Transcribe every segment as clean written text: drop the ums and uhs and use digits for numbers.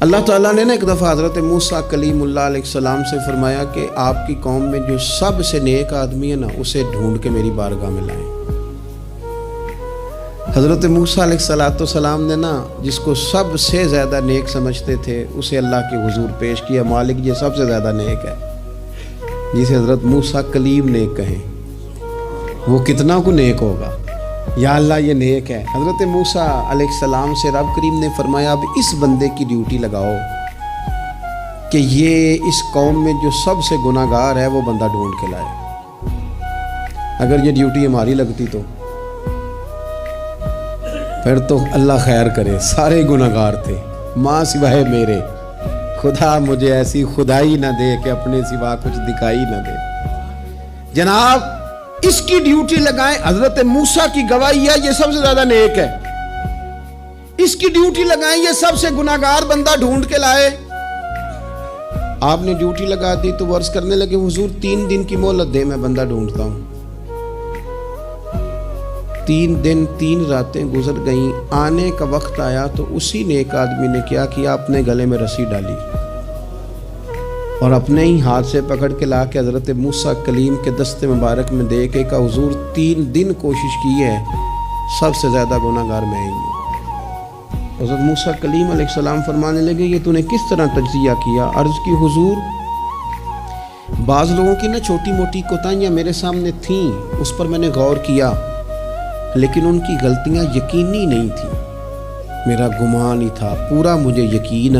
اللہ تعالیٰ نے ایک دفعہ حضرت موسیٰ کلیم اللہ علیہ السلام سے فرمایا کہ آپ کی قوم میں جو سب سے نیک آدمی ہے نا، اسے ڈھونڈ کے میری بارگاہ میں لائیں۔ حضرت موسیٰ علیہ السلام نے نا جس کو سب سے زیادہ نیک سمجھتے تھے اسے اللہ کے حضور پیش کیا، مالک یہ سب سے زیادہ نیک ہے، جسے حضرت موسیٰ کلیم نیک کہیں، وہ کتنا کو نیک ہوگا؟ یا اللہ یہ نیک ہے۔ حضرت موسیٰ علیہ السلام سے رب کریم نے فرمایا اب اس بندے کی ڈیوٹی لگاؤ کہ یہ اس قوم میں جو سب سے گناہ گار ہے وہ بندہ ڈھونڈ کے لائے۔ اگر یہ ڈیوٹی ہماری لگتی تو پھر تو اللہ خیر کرے، سارے گناہ گار تھے ماں سوائے میرے، خدا مجھے ایسی خدائی نہ دے کہ اپنے سوا کچھ دکھائی نہ دے۔ جناب اس کی ڈیوٹی لگائیں، حضرت موسیٰ کی گواہی ہے یہ سب سے زیادہ نیک ہے، اس کی ڈیوٹی لگائیں، یہ سب سے گناہ گار بندہ ڈھونڈ کے لائے۔ آپ نے ڈیوٹی لگا دی تو وہ عرض کرنے لگے حضور 3 دن کی مہلت دے، میں بندہ ڈھونڈتا ہوں۔ 3 دن 3 راتیں گزر گئیں، آنے کا وقت آیا تو اسی نیک آدمی نے کیا کیا، اپنے گلے میں رسی ڈالی اور اپنے ہی ہاتھ سے پکڑ کے لا کے حضرت موسیٰ کلیم کے دست مبارک میں دے کے کہا حضور 3 دن کوشش کی ہے، سب سے زیادہ گناہ گار میں ہی ہوں۔ حضرت موسیٰ کلیم علیہ السلام فرمانے لگے یہ تو نے کس طرح تجزیہ کیا؟ عرض کی حضور بعض لوگوں کی نا چھوٹی موٹی کوتاہیاں میرے سامنے تھیں، اس پر میں نے غور کیا، لیکن ان کی غلطیاں یقینی نہیں تھیں، میرا گمان ہی تھا، پورا مجھے یقین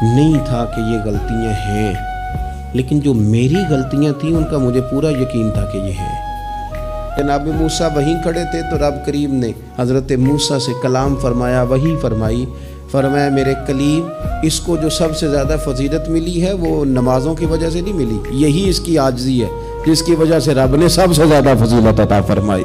نہیں تھا کہ یہ غلطیاں ہیں، لیکن جو میری غلطیاں تھیں ان کا مجھے پورا یقین تھا کہ یہ ہیں۔ جناب موسیٰ وہیں کھڑے تھے تو رب کریم نے حضرت موسیٰ سے کلام فرمایا، وحی فرمائی، فرمایا میرے کلیم اس کو جو سب سے زیادہ فضیلت ملی ہے وہ نمازوں کی وجہ سے نہیں ملی، یہی اس کی عاجزی ہے جس کی وجہ سے رب نے سب سے زیادہ فضیلت عطا فرمائی۔